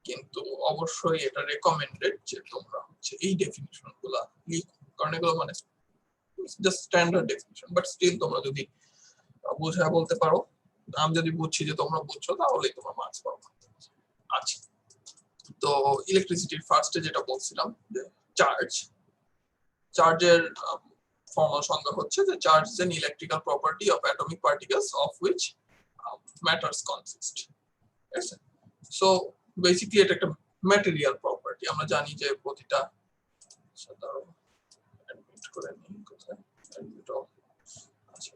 কিন্তু অবশ্যই এটা রেকমেন্ডেড যে তোমরা হচ্ছে এই ডেফিনিশন গুলা লিখো, কারণ এগুলো মানে just standard definition, but still তোমরা যদি বুঝায় বলতে পারো, আমি যদি বুঝছি যে তোমরা বুঝছো, তাহলেই তোমরা মার্কস পাবো। আচ্ছা, তো ইলেকট্রিসিটির ফার্স্টে যেটা বলছিলাম যে চার্জের ফর্মাল সংজ্ঞা হচ্ছে যে charge is an electrical property of atomic particles of which matters consist. So basically এটা একটা ম্যাটেরিয়াল প্রপার্টি। আমরা জানি যে প্রতিটা অ্যাডমিট করে নিই কোথায় অ্যাডমিট অফ, আচ্ছা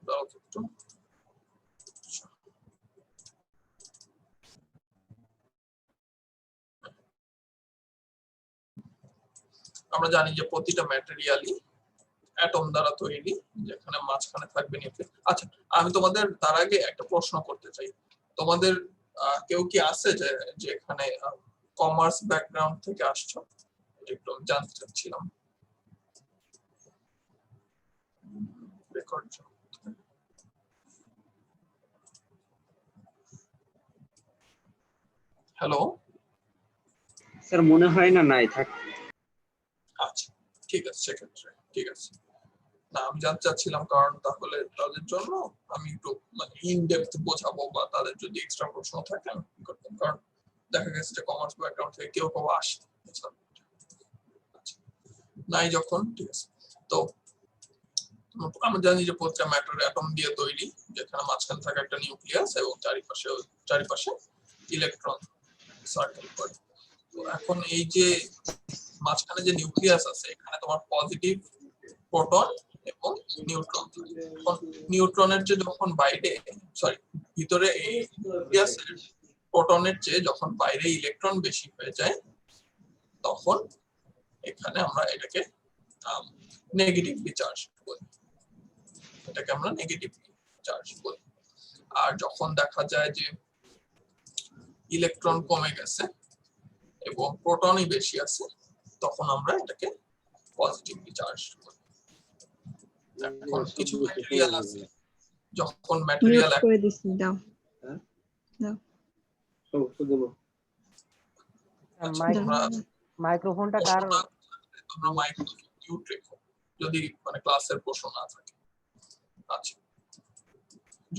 দাও একটু। আমরা জানি যে প্রতিটা ম্যাটেরিয়ালই অ্যাটম দ্বারা তৈরি, যেখানে মাঝখানে থাকবে নিউক্লিয়াস। আচ্ছা, আমি তোমাদের তার আগে একটা প্রশ্ন করতে চাই। তোমাদের কেউ কি আছে যে এখানে কমার্স ব্যাকগ্রাউন্ড থেকে আসছো? একটু জানতে চাচ্ছিলাম। রেকর্ড হ্যালো, স্যার মনে হয় না নাই থাক। আচ্ছা ঠিক আছে, সেক্ষেত্রে ঠিক আছে। না আমি জানতে চাচ্ছিলাম, কারণ তাহলে তাদের জন্য আমি একটু মানে ইন ডেপথ বোঝাবো, বা তাদের যদি এক্সট্রা প্রশ্ন থাকে আমি কি করতাম, কারণ দেখা গেছে যে কমার্স ব্যাকগ্রাউন্ড থেকে কেউ কেউ আসে নাই যখন, ঠিক আছে। তো আমরা জানি যে প্রতিটা ম্যাটার অ্যাটম দিয়ে তৈরি, যেখানে মাঝখানে থাকে একটা নিউক্লিয়াস এবং চারিপাশে ইলেকট্রন সার্কেল করে। তো এখন এই যে মাঝখানে যে নিউক্লিয়াস আছে, এখানে তোমার পজিটিভ প্রোটন এবং নিউট্রন। নিউট্রনের যে যখন বাইরে ভিতরে এই নিউক্লিয়াসের প্রোটনের চেয়ে যখন বাইরে ইলেকট্রন বেশি হয়ে যায়, তখন এখানে আমরা এটাকে নেগেটিভলি চার্জ বলি, এটাকে আমরা নেগেটিভলি চার্জ বলি। আর যখন দেখা যায় যে ইলেকট্রন কমে গেছে এবং প্রোটনই বেশি আছে, তখন আমরা এটাকে পজিটিভলি চার্জ করি। এখন কিছু ম্যাটেরিয়াল আছে, যখন ম্যাটেরিয়াল করে দিছি, দাও দাও মাইক্রোফোনটা কার? তোমরা মাইক্রোফোন মিউট রেখো যদি মানে ক্লাসের প্রশ্ন না থাকে। আচ্ছা,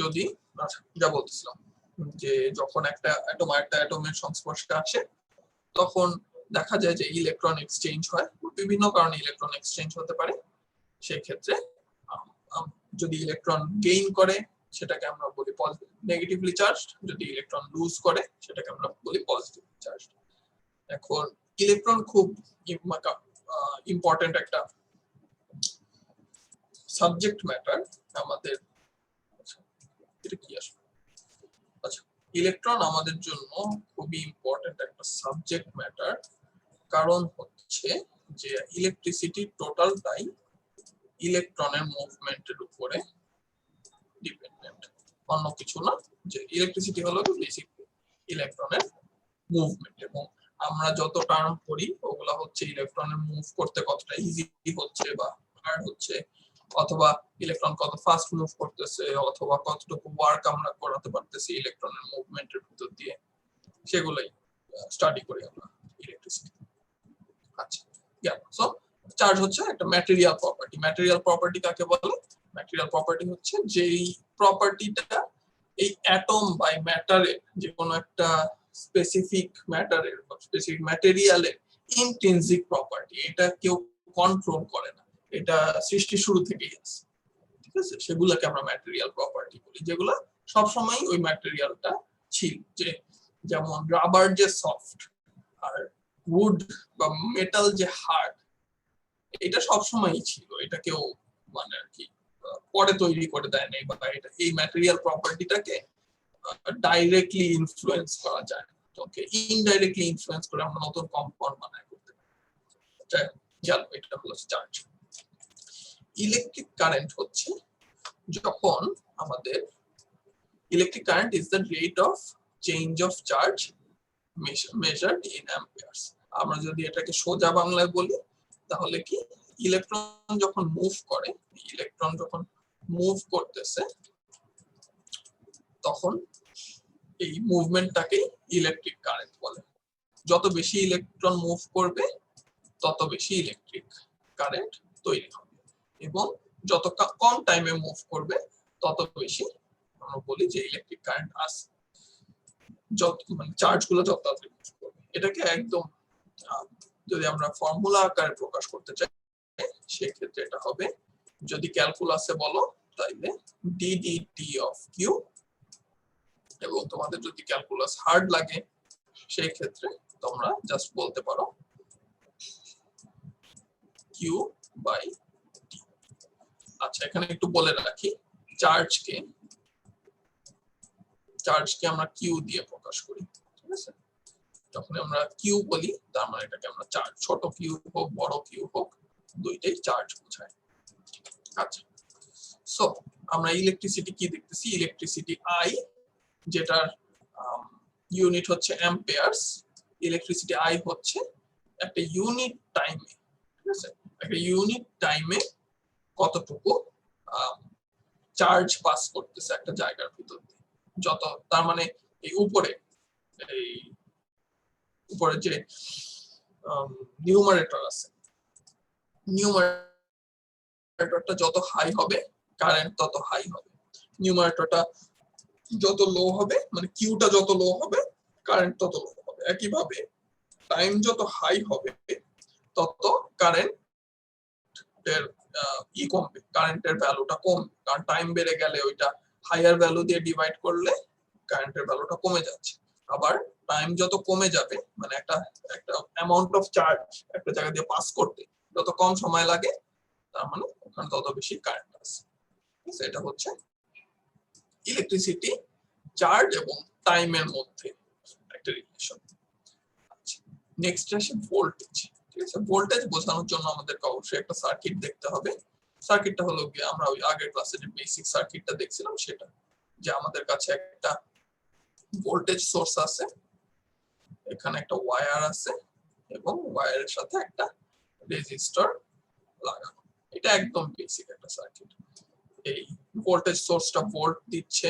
যদি যা বলতেছিলাম যে যখন একটা অ্যাটম আরেকটা অ্যাটমের সংস্পর্শে আসে, তখন দেখা যায় যে ইলেকট্রন এক্সচেঞ্জ হয়। বিভিন্ন কারণে ইলেকট্রন এক্সচেঞ্জ হতে পারে। সেই ক্ষেত্রে যদি ইলেকট্রন গেইন করে, সেটাকে আমরা বলি নেগেটিভলি চার্জড। যদি ইলেকট্রন লুজ করে, সেটাকে আমরা বলি পজিটিভলি চার্জড। এখন ইলেকট্রন খুব ইম্পর্টেন্ট একটা সাবজেক্ট ম্যাটার আমাদের। এটা কি আসলে? আচ্ছা, ইলেকট্রন আমাদের জন্য খুবই ইম্পর্টেন্ট একটা সাবজেক্ট ম্যাটার, কারণ হচ্ছে যে ইলেকট্রিসিটি টোটালটাই ইলেকট্রনের মুভমেন্টের উপরে ডিপেন্ডেন্ট, অন্য কিছু না। যে ইলেকট্রিসিটি হলো বেসিক ইলেকট্রনের মুভমেন্ট, এবং আমরা যত টার্ম পড়ি ওগুলা হচ্ছে ইলেকট্রনের মুভ করতে কতটা ইজি হচ্ছে বা হার্ড হচ্ছে, অথবা ইলেকট্রন কত ফাস্ট মুভ করতেছে, অথবা কতটুকু ওয়ার্ক আমরা করাতে পারতেছি ইলেকট্রনের মুভমেন্টের ভিতর দিয়ে, সেগুলাই স্টাডি করি আমরা ইলেকট্রিসিটি। আচ্ছা, সো চার্জ হচ্ছে একটা ম্যাটেরিয়াল প্রপার্টি। ম্যাটেরিয়াল প্রপার্টি কাকে বলে? ম্যাটেরিয়াল প্রপার্টি হচ্ছে যেই প্রপার্টিটা এই অ্যাটম বা ম্যাটারের যে কোনো একটা স্পেসিফিক ম্যাটারের বা স্পেসিফিক ম্যাটেরিয়ালের ইন্ট্রিনসিক প্রপার্টি, এটা কেউ কন্ট্রোল করে না, এটা সৃষ্টির শুরু থেকেই আছে, ঠিক আছে? সেগুলোকে আমরা ম্যাটেরিয়াল প্রপার্টি বলি, যেগুলো সবসময় ওই ম্যাটেরিয়ালটা ছিল। যে যেমন রাবার যে সফট, আর উড বা মেটাল যে হার্ড, এটা সবসময়ই ছিল, এটা কেউ মানে আর কি পরে তৈরি করে দেয় নাই, বা এটা এই ম্যাটেরিয়াল প্রপার্টিটাকে ডাইরেক্টলি ইনফ্লুয়েন্স করা যায়, ওকে ইনডাইরেক্টলি ইনফ্লুয়েন্স করে আমরা নতুন কম্পাউন্ড বানাই করতে পারি। এটা হলো চার্জ। ইলেকট্রিক কারেন্ট হচ্ছে যখন আমাদের electric current is the rate of change of charge measured in amperes. আমরা যদি এটাকে সোজা বাংলায় বলি তাহলে কি, ইলেকট্রন যখন মুভ করতেছে তখন এই মুভমেন্টটাকে ইলেকট্রিক কারেন্ট বলে। যত বেশি ইলেকট্রন মুভ করবে তত বেশি ইলেকট্রিক কারেন্ট তৈরি হবে, এবং যত কম টাইমে মুভ করবে তত বেশি আমরা বলি যে ইলেকট্রিক কারেন্ট আসে। যত মানে চার্জ গুলো যত তাড়াতাড়ি মুভ করবে, এটাকে একদম যদি আমরা ফর্মুলা আকারে প্রকাশ করতে চাই সেই ক্ষেত্রে এটা হবে, যদি ক্যালকুলাসে বলো তাইলে ddt অফ কিউ, এবং তোমাদের যদি ক্যালকুলাস হার্ড লাগে সেই ক্ষেত্রে তোমরা জাস্ট বলতে পারো কিউ বাই টি। আচ্ছা, এখানে একটু বলে রাখি, চার্জকে আমরা কিউ দিয়ে প্রকাশ করি, ঠিক আছে? যখন আমরা কিউ বলি তার মানে এটাকে আমরা চার্জ, ছোট কিউ হোক বড় কিউ হোক দুইটাই চার্জ বোঝায়। আচ্ছা, সো আমরা ইলেকট্রিসিটি কি দেখতেছি, ইলেকট্রিসিটি আই, যেটার ইউনিট হচ্ছে অ্যাম্পিয়ারস। ইলেকট্রিসিটি আই হচ্ছে একটা ইউনিট টাইমে, ঠিক আছে, একটা ইউনিট টাইমে কতটুকু চার্জ পাস করতেছে একটা জায়গার ভিতর দিয়ে। যত তার মানে এই উপরে যে নিউমারেটর আছে, নিউমারেটরটা যত হাই হবে কারেন্ট তত হাই হবে, নিউমারেটরটা যত লো হবে মানে কিউটা যত লো হবে কারেন্ট তত লো হবে। একইভাবে টাইম যত হাই হবে তত কারেন্টের কমবে, কারেন্টের ভ্যালুটা কমবে, কারণ টাইম বেড়ে গেলে ওইটা হায়ার ভ্যালু দিয়ে ডিভাইড করলে কারেন্টের ভ্যালুটা কমে যাচ্ছে। আবার টাইম যত কমে যাবে মানে একটা অ্যামাউন্ট অফ চার্জ একটা জায়গা দিয়ে পাস করতে যত কম সময় লাগে তার মানে ওখানে তত বেশি কারেন্ট আসে। এটা হচ্ছে ইলেকট্রিসিটি চার্জ এবং টাইমের মধ্যে একটা রিলেশন। নেক্সট আসে ভোল্টেজ, ঠিক আছে? ভোল্টেজ বোঝানোর জন্য আমাদেরকে অবশ্যই একটা সার্কিট দেখতে হবে। সার্কিটটা হলো কি আমরা ওই আগের ক্লাসে যে বেসিক সার্কিটটা দেখছিলাম সেটা, যে আমাদের কাছে একটা ভোল্টেজ সোর্স আছে, এখানে একটা ওয়্যার আছে এবং ওয়্যারের সাথে একটা রেজিস্টর লাগানো। এটা একদম বেসিক একটা সার্কিট। এই ভোল্টেজ সোর্সটা ভোল্ট দিচ্ছে,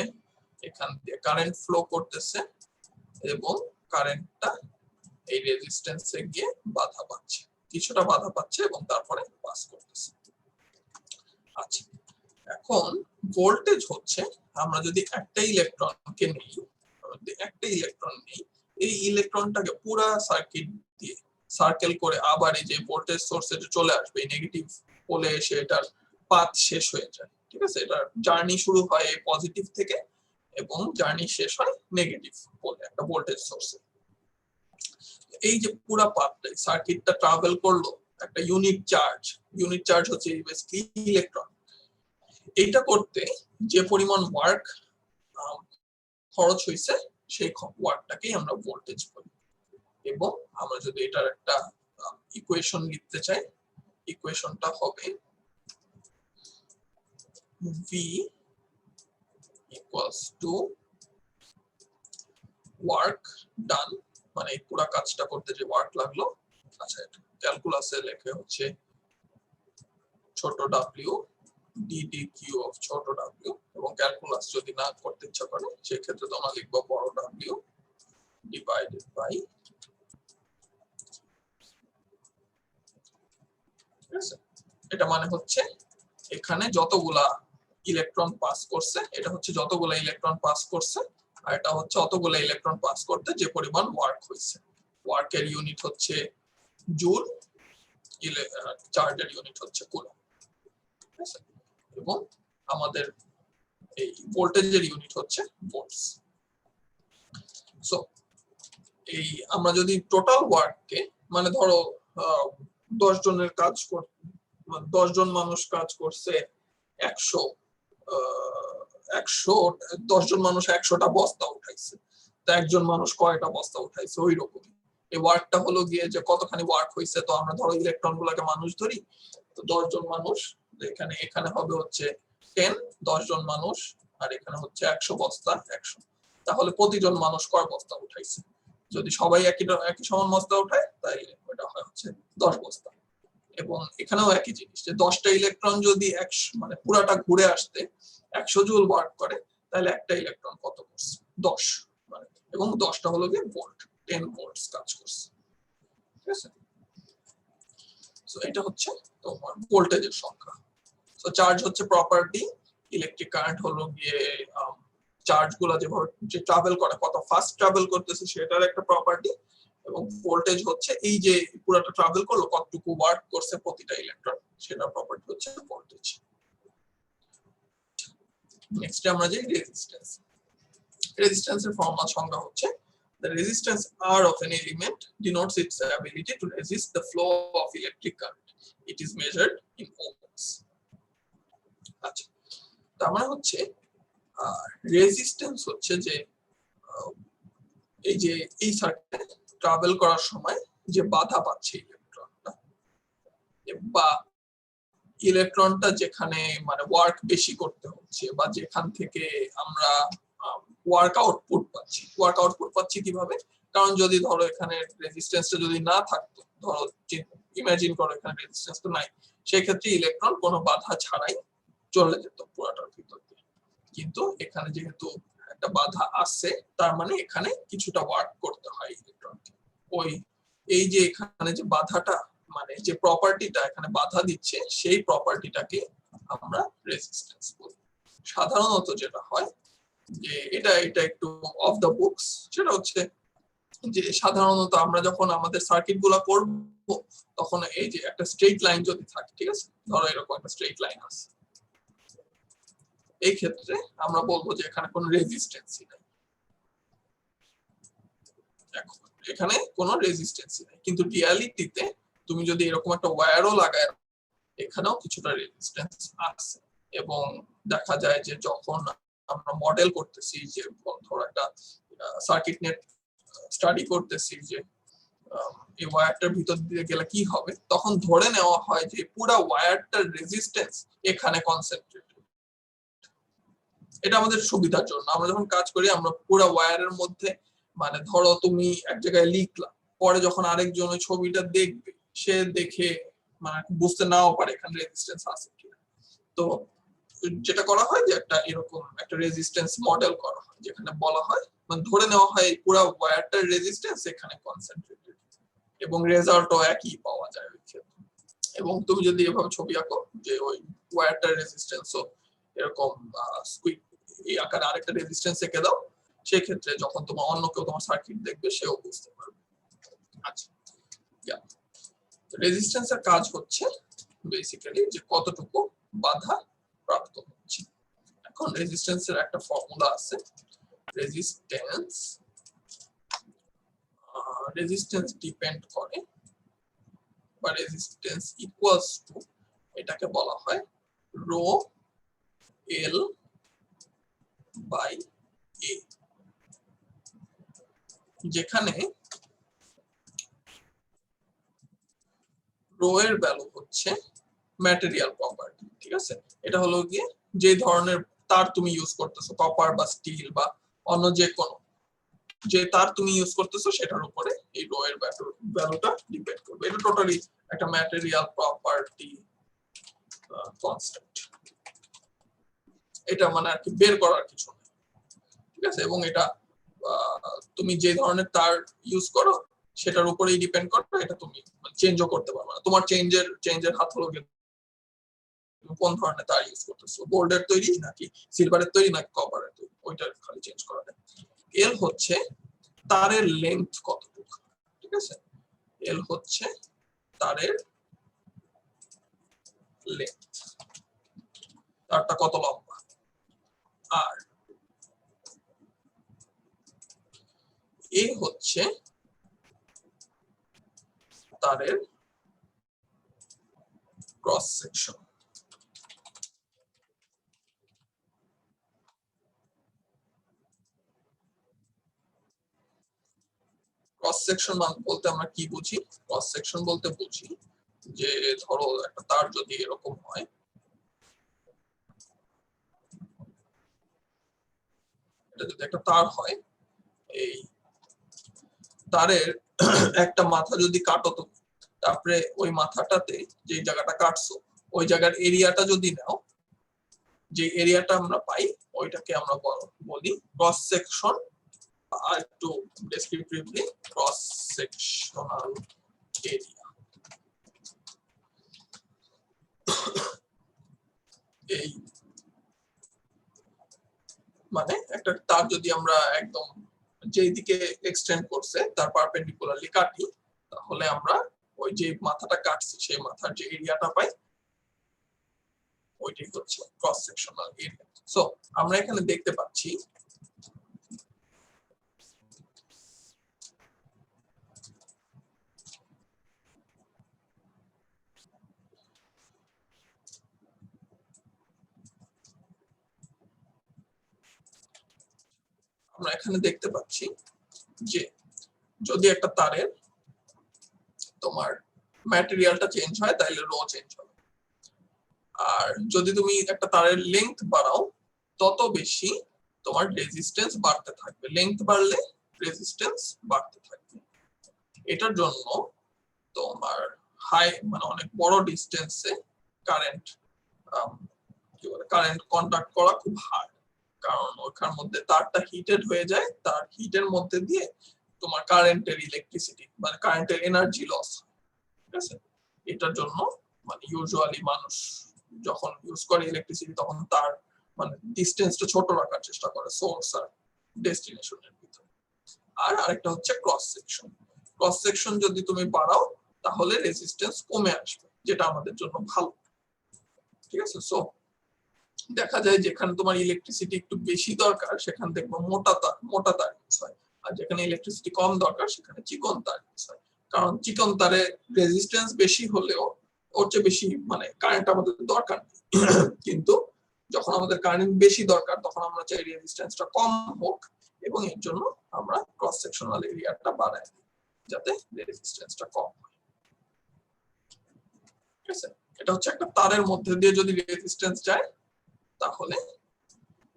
এখান দিয়ে কারেন্ট ফ্লো করতেছে এবং কারেন্টটা এই রেজিস্ট্যান্সে গিয়ে বাধা পাচ্ছে, কিছুটা বাধা পাচ্ছে এবং তারপরে পাস করতেছে। আচ্ছা, এখন ভোল্টেজ হচ্ছে আমরা যদি একটা ইলেকট্রনকে নেই, এই ইলেকট্রনটাকে পুরা সার্কিট দিয়ে সার্কেল করে আবার এই যে ভোল্টেজ সোর্সে চলে আসবে, এই নেগেটিভ পোলে এসে এটার পাথ শেষ হয়ে যায়, ঠিক আছে? এটার জার্নি শুরু হয় পজিটিভ থেকে এবং জার্নি শেষ হয় নেগেটিভ পোলে একটা ভোল্টেজ সোর্সে। এই যে পুরা পাথটা সার্কিটটা ট্রাভেল করলো একটা ইউনিট চার্জ হচ্ছে বেসিক্যালি ইলেকট্রন। এইটা করতে যে পরিমাণ ওয়ার্ক খরচ হয়েছে সেই ওয়ার্কটাকেই আমরা ভোল্টেজ বলি। এবং আমরা যদি এটার একটা ইকুয়েশন লিখতে চাই, ইকুয়েশনটা হবে V equals to work done, মানে এই পুরো কাজটা করতে যে ওয়ার্ক লাগলো। আচ্ছা, ক্যালকুলাসে লেখে হচ্ছে ছোট w ddq অফ ছোট w, এবং ক্যালকুলাস যদি না করতে ইচ্ছা করে সেই ক্ষেত্রে তোমরা লিখবো বড় w ডিভাইডেড বাই, ঠিক আছে? এটা মানে হচ্ছে এখানে যতগুলা ইলেকট্রন পাস করছে, এটা হচ্ছে যতগুলা ইলেকট্রন পাস করছে, আর এটা হচ্ছে অতগুলা ইলেকট্রন পাস করতে যে পরিমাণ ওয়ার্ক হয়েছে। ওয়ার্কের ইউনিট হচ্ছে জুল, চার্জের ইউনিট হচ্ছে কুলম্ব, ঠিক আছে? এবং আমাদের এই ভোল্টেজের ইউনিট হচ্ছে ভোল্টস। সো এই আমরা যদি টোটাল ওয়ার্ককে মানে ধরো 10 জনের কাজ 10 জন মানুষ কাজ করছে 100, 10 জন মানুষ 100টা বস্তা উঠাইছে, তো একজন মানুষ কয়টা বস্তা উঠাইছে ওই রকমই এই ওয়ার্কটা হলো গিয়ে যে কতখানি ওয়ার্ক হয়েছে। তো আমরা ধরো ইলেকট্রন গুলাকে মানুষ ধরি, তো 10 জন মানুষ, এখানে হবে হচ্ছে 10 জন মানুষ, আর এখানে হচ্ছে 100 বস্তা 100, তাহলে প্রতিজন মানুষ কয় বস্তা উঠাইছে। যদি সবাই একই সমান বস্তা উঠায় তাহলে ওটা হয় হচ্ছে 10 বস্তা। এবং এখানেও একই জিনিস, যে 10টা ইলেকট্রন যদি 100 মানে পুরাটা ঘুরে আসতে 100 জুল ওয়ার্ক করে, তাহলে একটা ইলেকট্রন কত করছে? 10 মানে, এবং 10টা হলো গিয়ে ভোল্ট, 10 ভোল্টস কাজ করছে। ঠিক আছে, সো এটা হচ্ছে তোমার ভোল্টেজের সংখ্যা। সো চার্জ হচ্ছে প্রপার্টি, ইলেকট্রিক কারেন্ট হলো গিয়ে চার্জ গুলা যেভাবে যে ট্রাভেল করে, কত ফাস্ট ট্রাভেল করতেছে সেটার একটা প্রপার্টি, এবং ভোল্টেজ হচ্ছে এই যে পুরোটা ট্রাভেল করলো কতটুকু ওয়ার্ক করছে প্রতিটা ইলেকট্রন, সেটার প্রপার্টি হচ্ছে ভোল্টেজ। নেক্সট আমরা যে রেজিস্ট্যান্স, রেজিস্ট্যান্সের ফর্মাল সংজ্ঞা হচ্ছে the resistance R of an element denotes its ability to resist the flow of electric current. It is measured in ohms. আচ্ছা, তার মানে হচ্ছে রেজিস্ট্যান্স হচ্ছে যে এই যে এই সার্কিটে ট্রাভেল করার সময় যে বাধা পাচ্ছে ইলেকট্রনটা, বা ইলেকট্রনটা যেখানে মানে ওয়ার্ক বেশি করতে হচ্ছে, বা যেখান থেকে আমরা ওয়ার্ক আউটপুট পাচ্ছি কিভাবে? কারণ যদি ধরো এখানে রেজিস্ট্যান্সটা যদি না থাকতো, ধরো ইমাজিন করো এখানে রেজিস্ট্যান্স তো নাই, সেই ক্ষেত্রে ইলেকট্রন কোনো বাধা ছাড়াই চলে যেত পুরোটার ভিতর দিয়ে। কিন্তু এখানে যেহেতু একটা বাধা আসছে, তার মানে এখানে কিছুটা ওয়ার্ক করতে হয় ইলেকট্রনকে। ওই এই যে এখানে যে বাধাটা, মানে যে প্রপার্টিটা এখানে বাধা দিচ্ছে, সেই প্রপার্টিটাকে আমরা রেজিস্ট্যান্স বলি। সাধারণত যেটা হয় যে এটা একটু অফ দ্য বুকস, সেটা হচ্ছে যে সাধারণত আমরা যখন আমাদের সার্কিট গুলা করব, তখন এই যে একটা স্ট্রেট লাইন যদি থাকে, ঠিক আছে, ধরো এরকম একটা স্ট্রেট লাইন আছে, এই ক্ষেত্রে আমরা বলবো যে এখানে কোনো রেজিস্ট্যান্সই নাই, এখানে কোনো রেজিস্ট্যান্সই নাই। কিন্তু রিয়ালিটিতে তুমি যদি এরকম একটা ওয়্যারও লাগায়, এখানেও কিছুটা রেজিস্ট্যান্স আছে। এবং দেখা যায় যে যখন আমরা মডেল করতেছি, যে ধরো একটা সার্কিট নেট স্টাডি করতেছি, যে এই ওয়্যারটার ভিতর দিয়ে গেলে কি হবে, তখন ধরে নেওয়া হয় যে পুরো ওয়্যারটার রেজিস্ট্যান্স এখানে কনসেন্ট্রেটেড। এটা আমাদের সুবিধার জন্য, আমরা যখন কাজ করি আমরা পুরো ওয়্যারের মধ্যে, মানে ধরো তুমি এক জায়গায় লিখলা, পরে যখন আরেকজন ওই ছবিটা দেখবে, সে দেখে মানে বুঝতে নাও পারে এখানে রেজিস্ট্যান্স আছে কিনা। তো যেটা করা হয় যে একটা এরকম একটা রেজিস্ট্যান্স মডেল করা হয়, যেখানে বলা হয়, মানে ধরে নেওয়া হয় পুরো ওয়্যারটার রেজিস্ট্যান্স এখানে কনসেন্ট্রেটেড, এবং রেজাল্টও একই পাওয়া যায় ওই ক্ষেত্রে। এবং তুমি যদি এভাবে ছবি আঁকো যে ওই ওয়্যারটার রেজিস্ট্যান্সও এরকম স্কুইড এই আকারে আরেকটা রেজিস্ট্যান্স এঁকে দাও, সেই ক্ষেত্রে যখন তোমার অন্য কেউ তোমার সার্কিট দেখবে, সেও বুঝতে পারবে। আচ্ছা, রেজিস্ট্যান্সের কাজ হচ্ছে বেসিক্যালি যে কতটুকু বাধা প্রাপ্ত হচ্ছে। এখন রেজিস্ট্যান্সের একটা ফর্মুলা আছে, রেজিস্ট্যান্স ডিপেন্ড করে বা রেজিস্ট্যান্স ইকুয়ালস টু, এটাকে বলা হয় রো এল বাই এ, যেখানে রো এর ভ্যালু হচ্ছে ম্যাটেরিয়াল প্রপার্টি। ঠিক আছে, এটা হলো গিয়ে যে ধরনের তার তুমি ইউজ করতেছো, কপার বা স্টিল বা অন্য যে কোনো যে তার তুমি ইউজ করতেছো, সেটার উপরে এই রো এর ভ্যালুটা ডিপেন্ড করবে। এটা টোটালি একটা ম্যাটেরিয়াল প্রপার্টি কনস্ট্যান্ট, এটা মানে আর কি বের করার কিছু না। ঠিক আছে, এবং এটা তুমি যে ধরনের তার ইউজ করো সেটার উপরেই ডিপেন্ড করে, এটা তুমি চেঞ্জও করতে পারবে না। তোমার চেঞ্জের হাত হলো কোন ধরনের তার ইউজ করতেছো, গোল্ডের তৈরি নাকি সিলভারের তৈরি নাকি কপারের তৈরি, ওইটা খালি চেঞ্জ করা যায়। এল হচ্ছে তারের লেন্থ কতটুকু, ঠিক আছে, এল হচ্ছে তারের লেন্থ, তারটা কত লম্বা। আর এ হচ্ছে তারের ক্রস সেকশন। ক্রস সেকশন বলতে আমরা কি বুঝি? ক্রস সেকশন বলতে বুঝি যে ধরো একটা তার যদি এরকম হয়, এটা যদি একটা তার হয়, এই তারের একটা মাথা যদি কাটো তুমি, তারপরে ওই মাথাটাতে যে জায়গাটা কাটছো ওই জায়গার এরিয়াটা যদি নাও, যে এরিয়াটা আমরা পাই ওইটাকে আমরা বলি ক্রস সেকশন, আর একটু ডেসক্রিপটিভলি ক্রস সেকশনাল এরিয়া। এই মানে একটা তার যদি আমরা একদম যেই দিকে এক্সটেন্ড করছে তার পারপেন্ডিকুলারলি কাটি, তাহলে আমরা ওই যে মাথাটা কাটছি সেই মাথার যে এরিয়াটা পাই ওইটাই হচ্ছে ক্রস সেকশনাল এরিয়া। সো আমরা এখানে দেখতে পাচ্ছি যে যদি একটা তারের তোমার ম্যাটেরিয়ালটা চেঞ্জ হয় তাহলে রো চেঞ্জ হবে, আর যদি তুমি একটা তারের লেন্থ বাড়াও তত বেশি তোমার রেজিস্ট্যান্স বাড়তে থাকবে, লেন্থ বাড়লে রেজিস্ট্যান্স বাড়তে থাকবে। এটার জন্য তোমার হাই মানে অনেক বড় ডিসটেন্সে কারেন্ট কন্ডাক্ট করা খুব হার্ড, কারণ ওখার মধ্যে তারটা হিটেড হয়ে যায়, তার হিটের মধ্যে দিয়ে তোমার কারেন্টের ইলেকট্রিসিটি মানে কারেন্টের এনার্জি লস, ঠিক আছে। এটার জন্য মানে ইউজুয়ালি মানুষ যখন ইউজ করে ইলেকট্রিসিটি তখন তার মানে ডিসটেন্সটা ছোট রাখার চেষ্টা করে সোর্স আর ডেস্টিনেশনের ভিতরে। আর আরেকটা হচ্ছে ক্রস সেকশন, ক্রস সেকশন যদি তুমি বাড়াও তাহলে রেজিস্ট্যান্স কমে আসবে, যেটা আমাদের জন্য ভালো, ঠিক আছে। সো দেখা যায় যেখানে তোমার ইলেকট্রিসিটি একটু বেশি দরকার সেখানে দেখবো মোটা তার ইউজ হয়, আর যেখানে ইলেকট্রিসিটি কম দরকার সেখানে চিকন তার ইউজ হয়, কারণ চিকন তারে রেজিস্ট্যান্স বেশি হলেও ওর চেয়ে বেশি মানে কারেন্ট আমাদের দরকার নেই, কিন্তু যখন আমাদের কারেন্ট বেশি দরকার তখন আমরা চাই রেজিস্ট্যান্সটা কম হোক, এবং এর জন্য আমরা ক্রস সেকশনাল এরিয়াটা বাড়াই দিই যাতে রেজিস্ট্যান্সটা কম হয়, ঠিক আছে। এটা হচ্ছে একটা তারের মধ্যে দিয়ে যদি রেজিস্ট্যান্স যায় তাহলে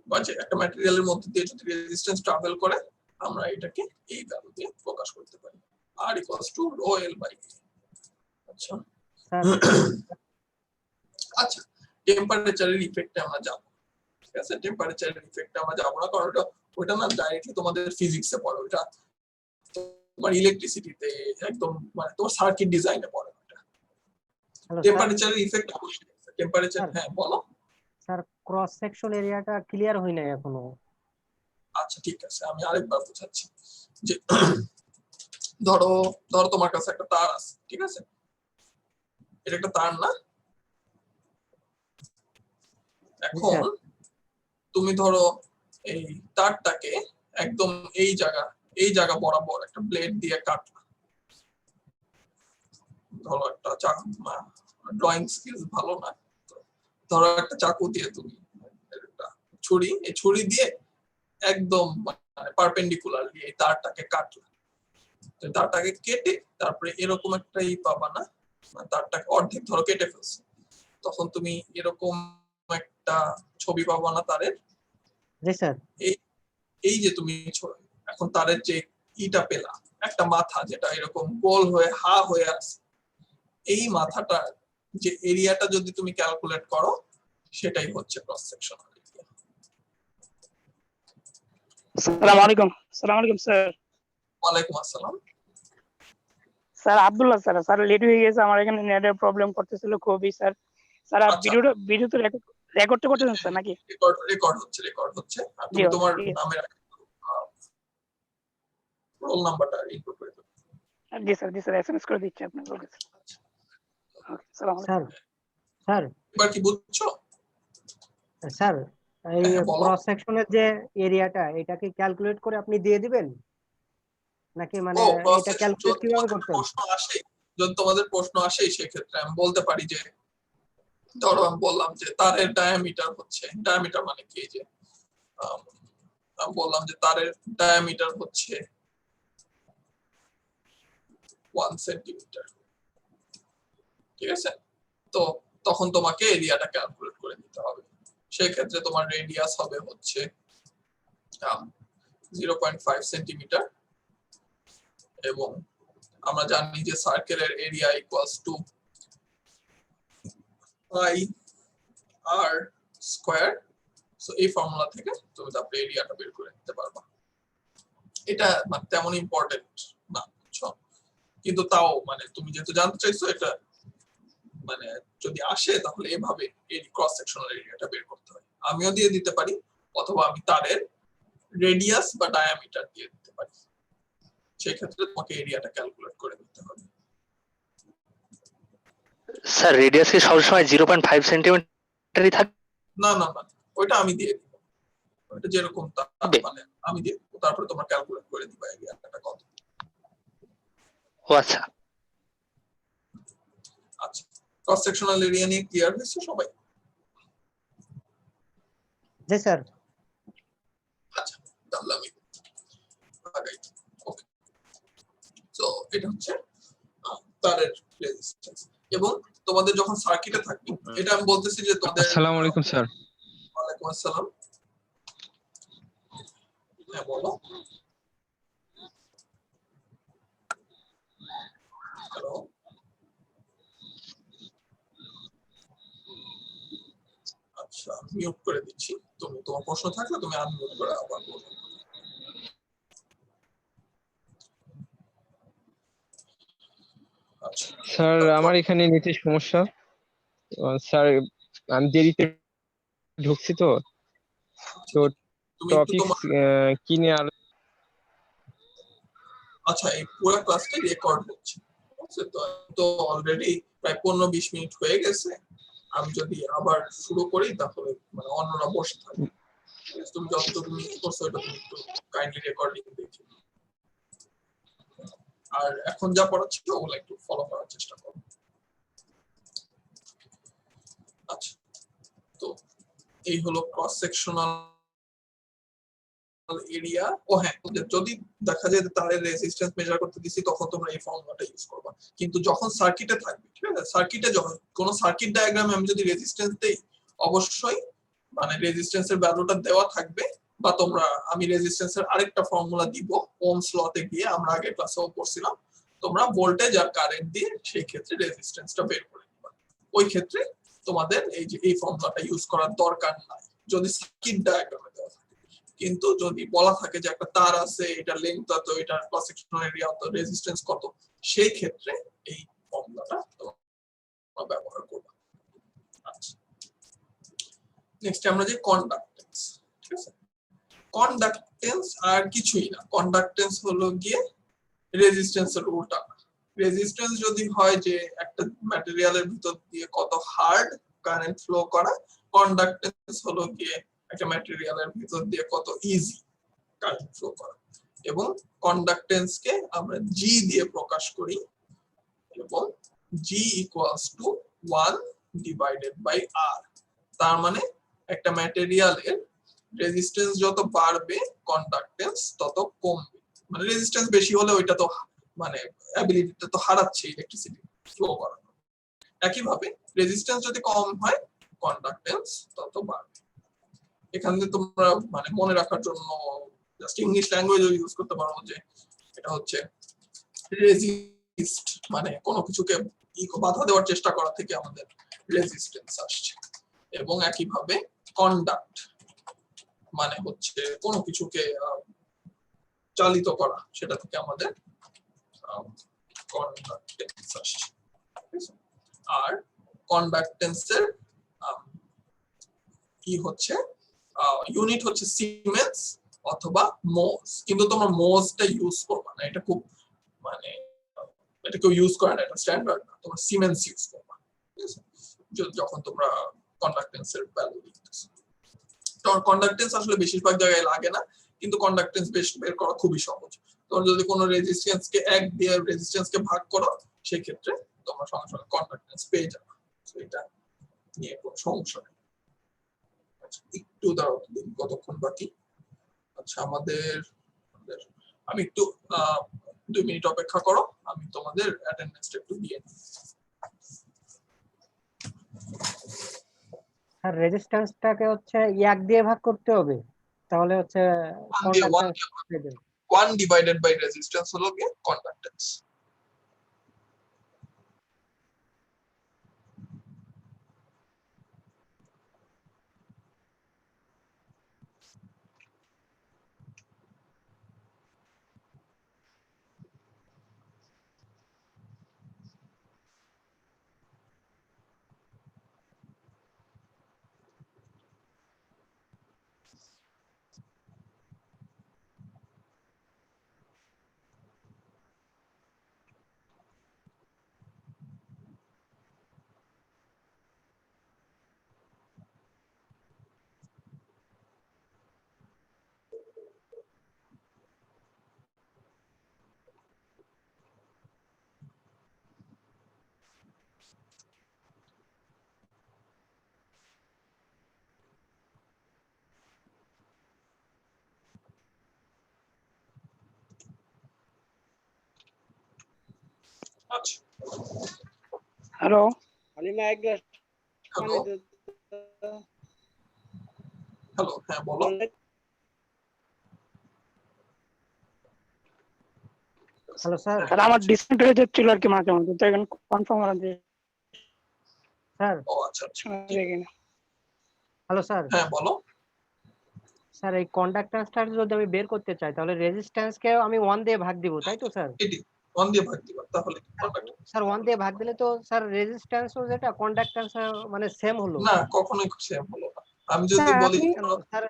বা যে একটা ম্যাটেরিয়ালের মধ্যে দিয়ে যদি রেজিস্ট্যান্স ট্রাভেল করে আমরা এটাকে এই ভ্যালু দিয়ে প্রকাশ করতে পারি, R = rho L by A। আচ্ছা আচ্ছা, টেম্পারেচারের ইফেক্টে আমরা যাব, ঠিক আছে। টেম্পারেচারের ইফেক্টে আমরা যাব না, কারণ ওটা না ডাইরেক্টলি তোমাদের ফিজিক্সে পড়ে, ওটা তোমার ইলেকট্রিসিটিতে একদম মানে তোমার সার্কিট ডিজাইনে পড়ে ওটা। টেম্পারেচারের ইফেক্ট অবশ্যই টেম্পারেচার। হ্যাঁ বলো স্যার, ক্রস সেকশন এরিয়াটা ক্লিয়ার হয় না এখনো। আচ্ছা ঠিক আছে, আমি আরেকবার বোঝাচ্ছি যে ধরো তোমার কাছে একটা তার আছে, ঠিক আছে, এটা একটা তার না। এখন তুমি ধরো এই তারটাকে একদম এই জায়গা বরাবর একটা ব্লেড দিয়ে কাটলা, ধরো একটা চাকু, ড্রয়িং স্কিলস ভালো না, ধরো একটা চাকু দিয়ে তুমি একটা ছুরি দিয়ে একদম মানে পারপেন্ডিকুলারলি এই তারটাকে কাটলা, তো তারটাকে কেটে তারপরে এরকম একটা পাবা না, তারটাকে অর্ধেক ধরো কেটে ফেলছো, তখন তুমি এরকম একটা ছবি পাবা না তারের। জি স্যার। এই যে তুমি এখন তারের যে ইটা পেলা একটা মাথা যেটা এরকম গোল হয়ে হা হয়ে আছে, এই মাথাটা যে এরিয়াটা যদি তুমি ক্যালকুলেট করো সেটাই হচ্ছে ক্রস সেকশনাল এরিয়া। আসসালামু আলাইকুম। আসসালামু আলাইকুম স্যার। ওয়ালাইকুম আসসালাম। Sir Abdullah sir, sir late হয়ে গেছে, আমার এখানে নেটের প্রবলেম করতেছিল খুবই স্যার। স্যার ভিডিও তো রেকর্ড করতেছেন স্যার নাকি? রেকর্ড হচ্ছে। আর তুমি তোমার নামের রোল নাম্বারটা ইনপুট করে দাও। জি স্যার এসএমএস করে দিচ্ছি আপনাকে। Okay sir. স্যার এবার কি বুঝছো? স্যার এই ক্রস সেকশনের যে এরিয়াটা এটা কি ক্যালকুলেট করে আপনি দিয়ে দিবেন নাকি মানে এটা ক্যালকুলেট কিভাবে করতে হবে? যদি তোমাদের প্রশ্ন আসে সেক্ষেত্রে আমি বলতে পারি যে ধরো আমি বললাম যে তারের ডায়ামিটার মানে কি, যে আমি বললাম যে তারের ডায়ামিটার হচ্ছে 1 সেন্টিমিটার, ঠিক আছে। তো তখন তোমাকে এরিয়াটা ক্যালকুলেট করে দিতে হবে, সেই ক্ষেত্রে তোমার রেডিয়াস হবে হচ্ছে 0.5 সেন্টিমিটার এবং আমরা জানি যে সার্কেলের area equals to pi r square. So এই ফর্মুলা থেকে তুমি তারপরে এরিয়াটা বের করে নিতে পারবা। এটা মানে তেমন ইম্পর্টেন্ট না, বুঝছো? কিন্তু তাও মানে তুমি যেহেতু জানতে চাইছো, এটা মানে যদি আসে তাহলে এভাবে এই ক্রস সেকশনাল এরিয়াটা বের করতে হয়। আমিও দিয়ে দিতে পারি, অথবা আমি তারের রেডিয়াস বা ডায়ামিটার দিয়ে দিতে পারি। সেই ক্ষেত্রে তোমাকে এরিয়াটা ক্যালকুলেট করে দিতে হবে। স্যার রেডিয়াস কি সবসময় 0.5 সেন্টিমিটারই থাকে? না না না, ওইটা আমি দিয়ে দিব। ওইটা যেরকম মানে আমি দিয়ে দিব, তারপরে তোমরা ক্যালকুলেট করে দিবা এরিয়াটা কত। ও আচ্ছা। আচ্ছা, ক্রস সেকশনাল এরিয়া নিয়ে ক্লিয়ার হয়েছে সবাই? জি স্যার। আচ্ছা, তাহলে আমি আগাই। ওকে, সো এটা হচ্ছে তারের রেজিস্ট্যান্স। এবং তোমাদের যখন সার্কিটে থাকবে, এটা আমি বলতেছি যে তোমাদের আসসালামু আলাইকুম স্যার। ওয়ালাইকুম আসসালাম। হ্যাঁ বলো। হ্যালো, আচ্ছা মিউট করে দিচ্ছি। তুমি তোমার প্রশ্ন থাকলে তুমি আনমিউট করে আবার বলো। আচ্ছা স্যার আমার এখানে নেটের সমস্যা। স্যার আমি দেরিতে ঢুকছি তো তো তুমি একটু টপিক তোমার কি নিয়ে আচ্ছা, এই পুরো ক্লাসটা রেকর্ড হচ্ছে, বুঝছো তো? তো অলরেডি প্রায় 15-20 মিনিট হয়ে গেছে। আমি যদি আবার শুরু করি তাহলে মানে অন্যরা বসে থাকবে। তুমি যতটুকু মিস করছো এটা তুমি একটু কাইন্ডলি রেকর্ডিং দেখি। আর এখন যা পড়াচ্ছি ওগুলো একটু ফলো করার চেষ্টা করো। আচ্ছা, তো এই হলো ক্রস সেকশনাল এরিয়া। ও হ্যাঁ, যদি দেখা যায় তারের রেজিস্ট্যান্স মেজার করতে দিছি তখন তোমরা এই ফর্মুলাটা ইউজ করবা। কিন্তু যখন সার্কিটে থাকবে, ঠিক আছে, সার্কিটে যখন কোন সার্কিট ডায়াগ্রামে আমি যদি রেজিস্ট্যান্স দেই, অবশ্যই মানে রেজিস্ট্যান্সের ভ্যালুটা দেওয়া থাকবে। বা তোমরা, আমি রেজিস্ট্যান্সের আরেকটা ফর্মুলা দিব ওহমস লতে গিয়ে, আমরা আগে ক্লাসেও পড়ছিলাম। তোমরা ভোল্টেজ আর কারেন্ট দিয়ে সেই ক্ষেত্রে রেজিস্ট্যান্সটা বের করে নিবা। ওই ক্ষেত্রে তোমাদের এই যে এই ফর্মুলাটা ইউজ করার দরকার নাই যদি সার্কিট ডায়াগ্রামে দেওয়া থাকে। কিন্তু যদি বলা থাকে যে একটা তার আছে, এটা লেন্থ কত, এটা ক্রস সেকশনাল এরিয়া কত, রেজিস্ট্যান্স কত, সেই ক্ষেত্রে এই ফর্মুলাটা তোমরা ব্যবহার করবে। আচ্ছা, নেক্সট আমরা যে কন্ডাক্টেন্স, ঠিক আছে? কন্ডাক্টেন্স আর কিছুই না, কন্ডাক্টেন্স হলো গিয়ে রেজিস্ট্যান্সের উল্টা। রেজিস্ট্যান্স যদি হয় যে একটা ম্যাটেরিয়ালের ভিতর দিয়ে কত হার্ড কারেন্ট ফ্লো করা, কন্ডাক্টেন্স হলো গিয়ে একটা ম্যাটেরিয়ালের ভিতর দিয়ে কত ইজি কারেন্ট ফ্লো করা। এবং কন্ডাক্টেন্স কে আমরা জি দিয়ে প্রকাশ করি, এবং জি ইকুয়ালস টু 1 ডিভাইডেড বাই আর। তার মানে একটা ম্যাটেরিয়ালের রেজিস্ট্যান্স যত বাড়বে কন্ডাক্টেন্স তত কমবে। মানে রেজিস্ট্যান্স বেশি হলে ওইটা তো মানে অ্যাবিলিটিটা তো হারাচ্ছে ইলেকট্রিসিটি ফ্লো করার। একইভাবে রেজিস্ট্যান্স যদি কম হয় কন্ডাক্টেন্স তত বাড়বে। এখানে তোমরা মানে মনে রাখার জন্য জাস্ট ইংলিশ ল্যাঙ্গুয়েজ ইউজ করতে পারো যে এটা হচ্ছে রেজিস্ট, মানে কোনো কিছুকে বাধা দেওয়ার চেষ্টা করা থেকে আমাদের রেজিস্ট্যান্স আসছে। এবং একইভাবে কন্ডাক্ট মানে হচ্ছে কোনো কিছুকে চালিত করা, সেটা থেকে আমাদের কন্ডাক্টেন্স আসছে। আর কন্ডাক্টেন্সের কি হচ্ছে ইউনিট হচ্ছে সিমেন্স অথবা মোস। কিন্তু তোমরা মোসটা ইউজ করবে না, এটা খুব মানে এটা কেউ ইউজ করে না, এটা স্ট্যান্ডার্ড না। তোমরা সিমেন্স ইউজ করবে, ঠিক আছে, যখন তোমরা কন্ডাক্টেন্সের ভ্যালু লিখতেছো। তোমার কন্ডাক্টেন্স আসলে বেশিরভাগ জায়গায় লাগে না, কিন্তু কন্ডাক্টেন্স বের করা খুবই সহজ। তোমরা যদি কোনো রেজিস্ট্যান্সকে 1 দিয়ে রেজিস্ট্যান্সকে ভাগ করো, সেই ক্ষেত্রে তোমরা সঙ্গে সঙ্গে কন্ডাক্টেন্স পেয়ে যাবে। এটা নিয়ে কোনো সমস্যা নেই। একটু দাঁড়াও, কতক্ষণ বাকি? আচ্ছা, আমাদের আমি একটু 2 মিনিট অপেক্ষা করো, আমি তোমাদের অ্যাটেন্ডেন্সটা একটু দিয়ে নিই। আর রেজিস্ট্যান্সটাকে হচ্ছে 1 দিয়ে ভাগ করতে হবে, তাহলে হচ্ছে কন্ডাক্টেন্স 1 ডিভাইডেড বাই রেজিস্ট্যান্স হলো গিয়ে কন্ডাক্টেন্স। আচ্ছা হ্যালো হালিমা এক গ্লাস পানি হ্যালো দে হ্যালো, হ্যাঁ বলো। Hello sir. স্যার আমার ডিসকানেক্ট হয়ে যাচ্ছিল আর কি মাঝে মাঝে, তো এখন কনফার্ম করা যায় স্যার। ও আচ্ছা আচ্ছা, শোনা যায় কিনা। Hello sir. হ্যাঁ বলো। স্যার এই কন্ডাক্ট্যান্সটা যদি আমি বের করতে চাই তাহলে রেজিস্ট্যান্সকে আমি 1 দিয়ে ভাগ দিব, তাই তো স্যার? এটি 1 দিয়ে ভাগ দিবা, তাহলে কন্ডাক্ট। স্যার 1 দিয়ে ভাগ দিলে তো স্যার রেজিস্ট্যান্সও যেটা কন্ডাক্ট্যান্স মানে সেম হলো। না, কখনোই সেম হলো না। আমি যদি স্যার বলি আপনি কেন স্যার?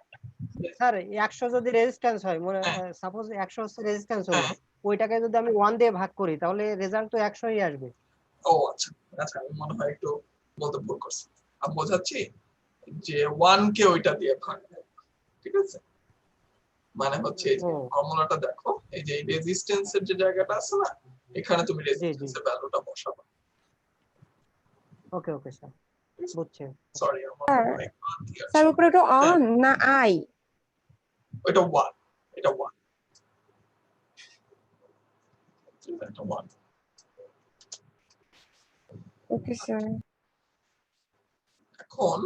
স্যার 100 যদি রেজিস্ট্যান্স হয়, হ্যাঁ সাপোজ 100 হচ্ছে রেজিস্ট্যান্স হলো, হ্যাঁ, ওইটাকে যদি আমি 1 দিয়ে ভাগ করি তাহলে রেজাল্ট তো 100ই আসবে। ও আচ্ছা আচ্ছা, আমি মনে হয় একটু বলতে ভুল করছি। আমি বোঝাচ্ছি যে 1 কে ওইটা দিয়ে ভাগ দেব, ঠিক আছে? মানে হচ্ছে এই যে ও ফর্মুলাটা দেখো, এই যে রেজিস্ট্যান্সের যে জায়গাটা আছে না, এখানে তুমি জি জি, রেজিস্ট্যান্সের ভ্যালুটা বসাবা। ওকে ওকে স্যার, বুঝছি। সরি, আমার স্যার মনে হয় ক্লান্তি স্যার আছে। উপরে ওটা হ্যাঁ, অন না আই? এটা 1, এটা 1, এটা 1। Okay sir. এখন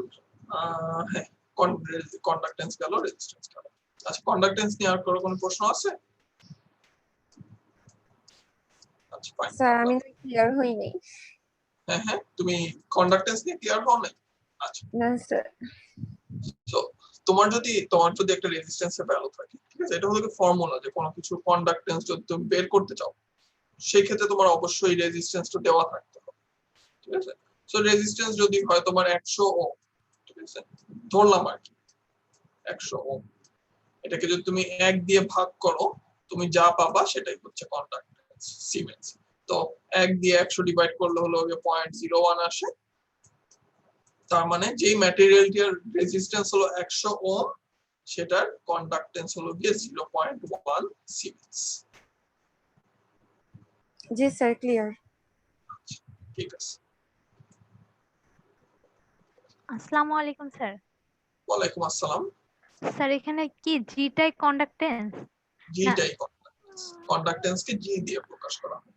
হ্যাঁ, কন্ডাক্টেন্স গেল, রেজিস্ট্যান্স গেল। আচ্ছা, কন্ডাক্টেন্স নিয়ে আর কোনো প্রশ্ন আছে? আচ্ছা ফাইন। স্যার আমি ক্লিয়ার হইনি। হ্যাঁ হ্যাঁ, তুমি কন্ডাক্টেন্স নিয়ে ক্লিয়ার হও নাই? আচ্ছা, না স্যার। তো তোমার যদি একটা রেজিস্ট্যান্সের ভ্যালু থাকে, ঠিক আছে, এটা হলো ফর্মুলা যে কোনো কিছু কন্ডাক্টেন্স যদি তুমি বের করতে চাও, সেই ক্ষেত্রে তোমার অবশ্যই রেজিস্ট্যান্সটা দেওয়া থাকতে হবে, ঠিক আছে? সো রেজিস্ট্যান্স যদি হয় তোমার 100 ওহম, ঠিক আছে, ধরলাম আর কি 100 ওহম, এটাকে যদি তুমি 1 দিয়ে ভাগ করো, তুমি যা পাবা সেটাই হচ্ছে কন্ডাক্টেন্স সিমেন্স। তো 1 দিয়ে 100 ডিভাইড করলে হলো 0.01 আসে। তার মানে যেই ম্যাটেরিয়ালটির রেজিস্ট্যান্স হলো 100 ওহম, সেটার কন্ডাক্টেন্স হলো 0.1 সিমেন্স। জি স্যার ক্লিয়ার। ঠিক আছে। আসসালামু আলাইকুম স্যার। ওয়ালাইকুম আসসালাম। স্যার এখানে কি জিটাই কন্ডাক্টেন্স জি না? টাই কন্ডাক্টেন্স, কন্ডাক্টেন্সকে জি দিয়ে প্রকাশ করা হয়।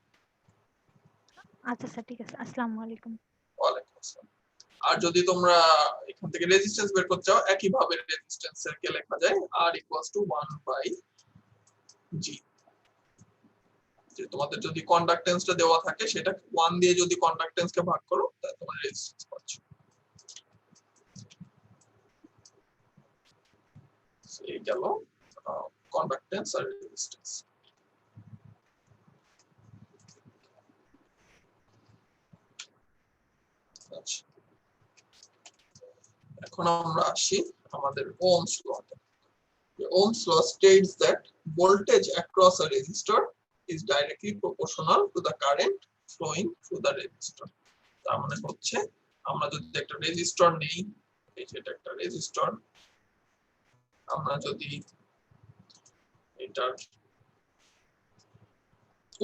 আচ্ছা স্যার ঠিক আছে, আসসালামু আলাইকুম। ওয়ালাইকুম আসসালাম। আর যদি তোমরা এখান থেকে রেজিস্ট্যান্স বের করতে চাও, একই ভাবে রেজিস্ট্যান্স কে লেখা যায় R = 1/G। যে তোমাদের যদি কন্ডাক্টেন্সটা দেওয়া থাকে, সেটা 1 দিয়ে যদি কন্ডাক্টেন্সকে ভাগ করো, তাহলে তোমরা রেজিস্ট্যান্স পাচ্ছ। এই গেল কন্ডাক্টেন্স আর রেজিস্ট্যান্স। আচ্ছা, এখন আমরা আসি আমাদের Ohm's লতে। Ohm's law states that voltage across a resistor is directly proportional to the current flowing through the resistor. তার মানে হচ্ছে আমরা যদি একটা রেজিস্টর নেই, এই যে এটা একটা রেজিস্টর, আমরা যদি এটার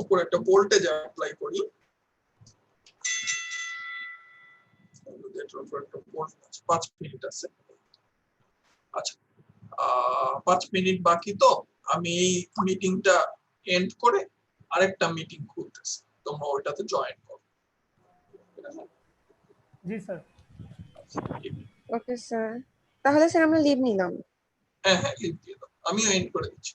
উপর একটা ভোল্টেজ অ্যাপ্লাই করি, এটার উপর একটা ভোল্টেজ 5 মিনিট আছে। আচ্ছা, 5 মিনিট বাকি, তো আমি এই মিটিংটা এন্ড করে আরেকটা মিটিং খুলতেছি, তোমরা ওইটাতে জয়েন করো। জি স্যার। ওকে স্যার, তাহলে স্যার আমরা লিভ নিলাম। হ্যাঁ হ্যাঁ, লিভ দিয়ে দাও, আমিও এন্ড করে দিচ্ছি।